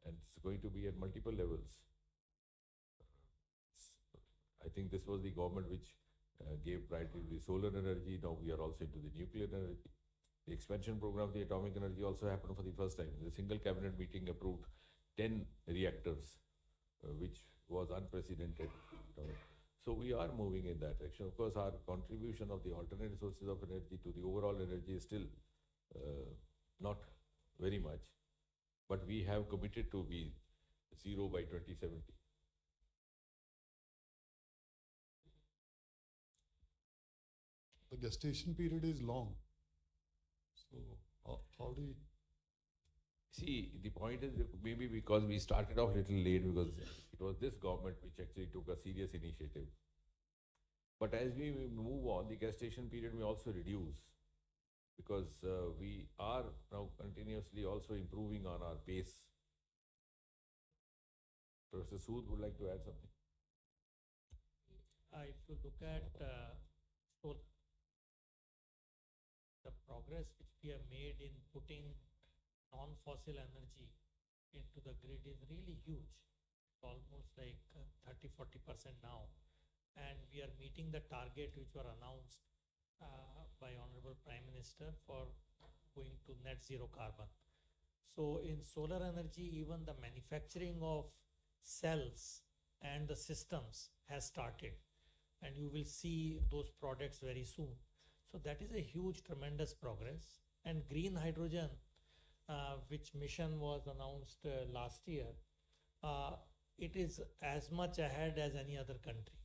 and it's going to be at multiple levels. I think this was the government which gave priority to the solar energy. Now we are also into the nuclear energy. The expansion program of the atomic energy also happened for the first time. The single cabinet meeting approved 10 reactors, which was unprecedented. So we are moving in that direction. Of course, our contribution of the alternate sources of energy to the overall energy is still not very much, but we have committed to be zero by 2070. The gestation period is long. So how do you... See, the point is maybe because we started off a little late, because it was this government which actually took a serious initiative. But as we move on, the gestation period may also reduce. because we are now continuously also improving on our pace. Professor Sood would like to add something. If you look at so the progress which we have made in putting non-fossil energy into the grid is really huge. It's almost like 30-40% now. And we are meeting the target which were announced by Honorable Prime Minister for going to net zero carbon. So in solar energy, even the manufacturing of cells and the systems has started, and you will see those products very soon. So that is a huge, tremendous progress. And green hydrogen, which mission was announced last year, it is as much ahead as any other country,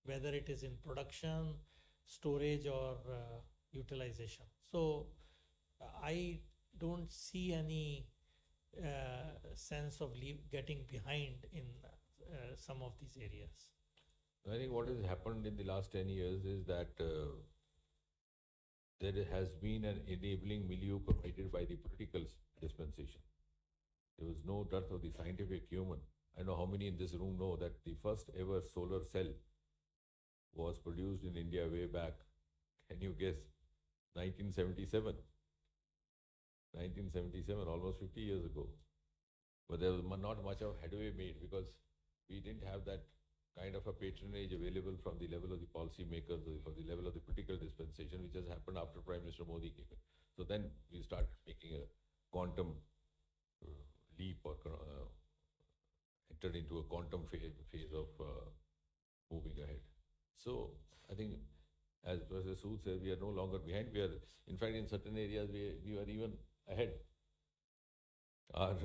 whether it is in production, storage, or utilization. So I don't see any sense of getting behind in some of these areas. I think what has happened in the last 10 years is that there has been an enabling milieu provided by the political dispensation. There was no dearth of the scientific human. I know how many in this room know that the first ever solar cell was produced in India way back. Can you guess? 1977. 1977, almost 50 years ago. But there was not much of headway made because we didn't have that kind of a patronage available from the level of the policy makers or from the level of the political dispensation, which has happened after Prime Minister Modi came in. So then we start making a quantum leap or entered into a quantum phase of moving ahead. So I think, as Professor Sood said, we are no longer behind. We are, in fact, in certain areas, we are even ahead. Our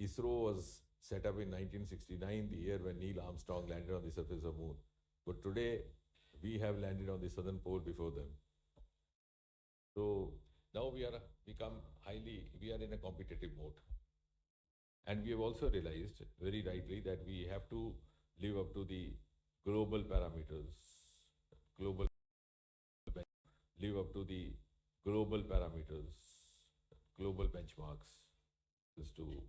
ISRO was set up in 1969, the year when Neil Armstrong landed on the surface of Moon. But today, we have landed on the southern pole before them. So now we are in a competitive mode. And we have also realized, very rightly, that we have to live up to the global parameters, live up to the global parameters, global benchmarks, as to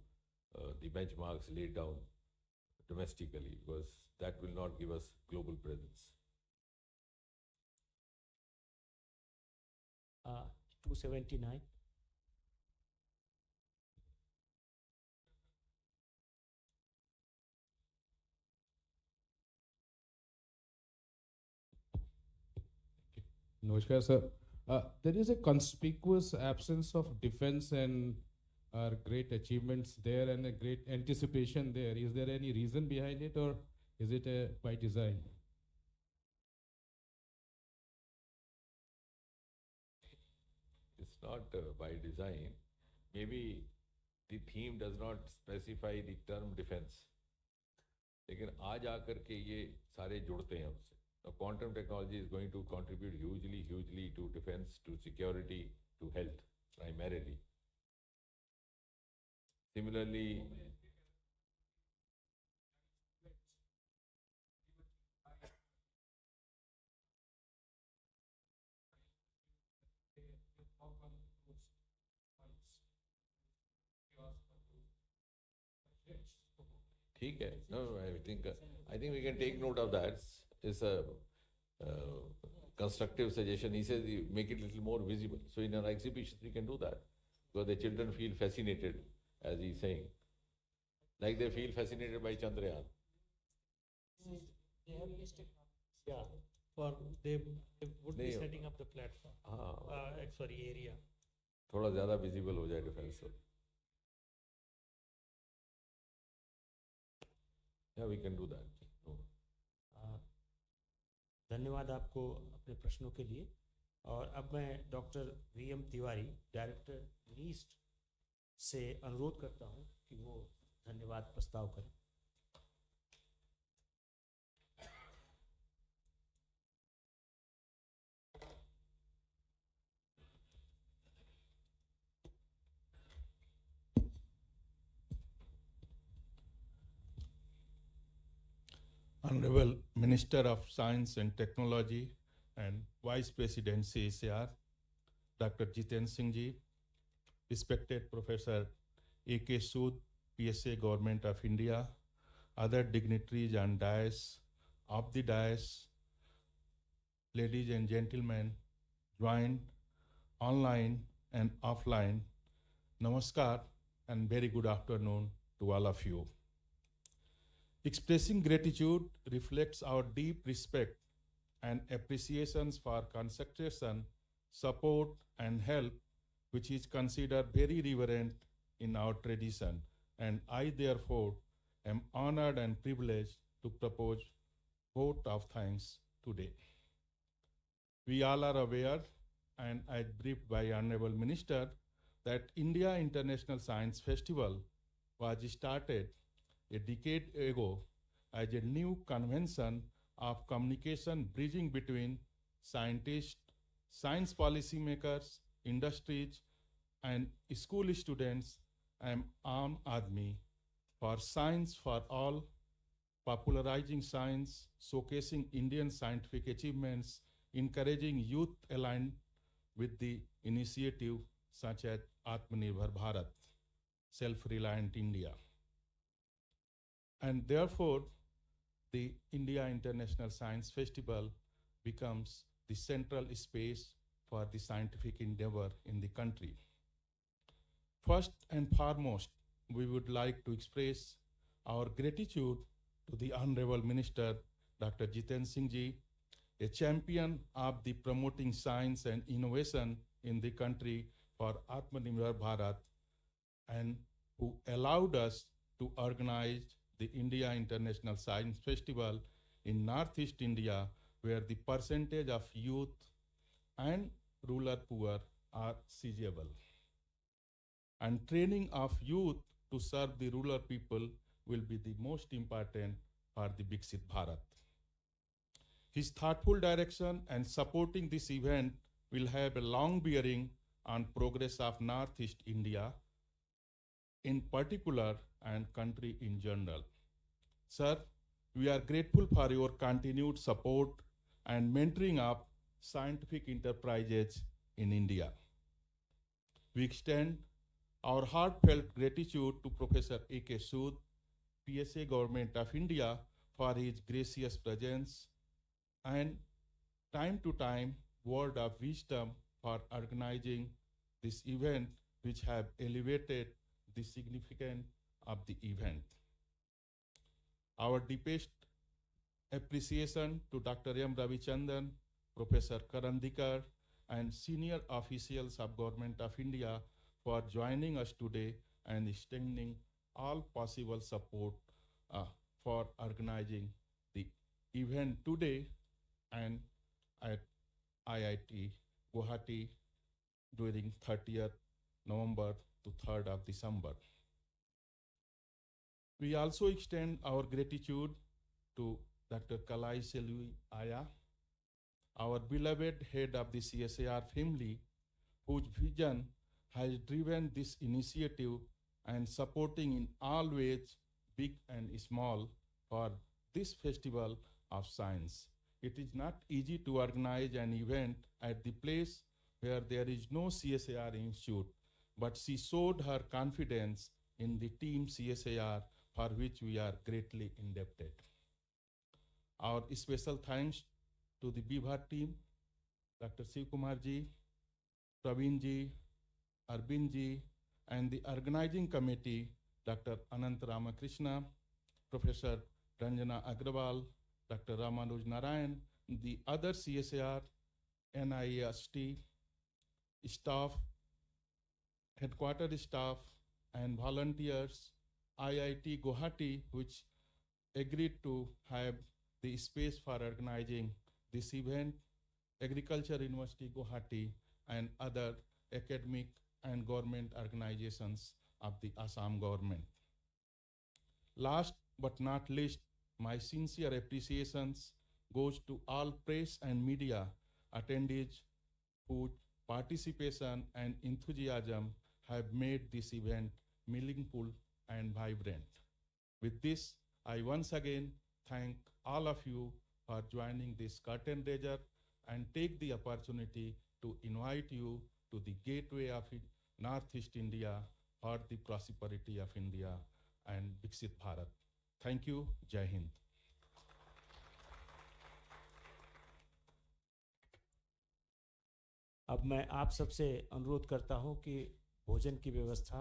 the benchmarks laid down domestically, because that will not give us global presence. 279. Namaskar, sir. There is a conspicuous absence of defense and our great achievements there and a great anticipation there. Is there any reason behind it, or is it by design? It's not by design. Maybe the theme does not specify the term defense. लेकिन आज आकर के ये सारे जुड़ते हैं उससे. Now, quantum technology is going to contribute hugely to defense, to security, to health, primarily. Similarly, ठीक है. No, I think we can take note of that. It's a constructive suggestion. He says you make it a little more visible. So in our exhibitions we can do that, because the children feel fascinated, as he's saying, like they feel fascinated by Chandrayaan. Yeah, for they would be setting up the platform. Area. थोड़ा ज़्यादा visible हो जाए defense. Yeah, we can do that. धन्यवाद आपको अपने प्रश्नों के लिए. और अब मैं डॉक्टर वीएम तिवारी, डायरेक्टर नीस्ट, से अनुरोध करता हूं कि वो धन्यवाद प्रस्ताव करें. Honorable Minister of Science and Technology and Vice President CSIR, Dr. Jiten Singh Ji, respected Professor A.K. Sood, PSA Government of India, other dignitaries and dais, of the dais, ladies and gentlemen, joined online and offline, Namaskar and very good afternoon to all of you. Expressing gratitude reflects our deep respect and appreciations for consideration, support, and help, which is considered very reverent in our tradition. And I, therefore, am honored and privileged to propose vote of thanks today. We all are aware, and as briefed by Honorable Minister, that India International Science Festival was started a decade ago as a new convention of communication bridging between scientists, science policymakers, industries, and school students and Aam Aadmi for Science for All, popularizing science, showcasing Indian scientific achievements, encouraging youth aligned with the initiative such as Atmanirbhar Bharat, self-reliant India. And therefore, the India International Science Festival becomes the central space for the scientific endeavor in the country. First and foremost, we would like to express our gratitude to the Honorable Minister, Dr. Jiten Singh Ji, a champion of the promoting science and innovation in the country for Atmanirbhar Bharat, and who allowed us to organize the India International Science Festival in Northeast India, where the percentage of youth and rural poor are sizable. And training of youth to serve the rural people will be the most important for the Viksit Bharat. His thoughtful direction and supporting this event will have a long bearing on progress of Northeast India in particular and country in general. Sir, we are grateful for your continued support and mentoring of scientific enterprises in India. We extend our heartfelt gratitude to Professor A.K. Sood, PSA Government of India, for his gracious presence and time to time word of wisdom for organizing this event, which have elevated the significance of the event. Our deepest appreciation to Dr. M. Ravichandran, Professor Karandikar, and senior officials of Government of India for joining us today and extending all possible support for organizing the event today and at IIT Guwahati during 30th November to 3rd of December. We also extend our gratitude to Dr. Kalai Selvi Aya, our beloved head of the CSIR family, whose vision has driven this initiative and supporting in all ways, big and small, for this festival of science. It is not easy to organize an event at the place where there is no CSIR institute, but she showed her confidence in the team CSIR, for which we are greatly indebted. Our special thanks to the Bibha team, Dr. Shiv Kumar ji, Praveen ji, Arvind ji, and the organizing committee, Dr. Anant Ramakrishna, Professor Ranjana Agrawal, Dr. Ramanuj Narayan, the other CSIR, NIST staff, headquarter staff, and volunteers, IIT Guwahati, which agreed to have the space for organizing this event, Agriculture University Guwahati, and other academic and government organizations of the Assam government. Last but not least, my sincere appreciations goes to all press and media attendees whose participation and enthusiasm have made this event meaningful and vibrant. With this, I once again thank all of you for joining this curtain raiser and take the opportunity to invite you to the gateway of Northeast India for the prosperity of India and Viksit Bharat. Thank you. Jai Hind. अब मैं आप सबसे अनुरोध करता हूं कि भोजन की व्यवस्था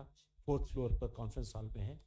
4th फ्लोर पर कॉन्फ्रेंस हॉल में है।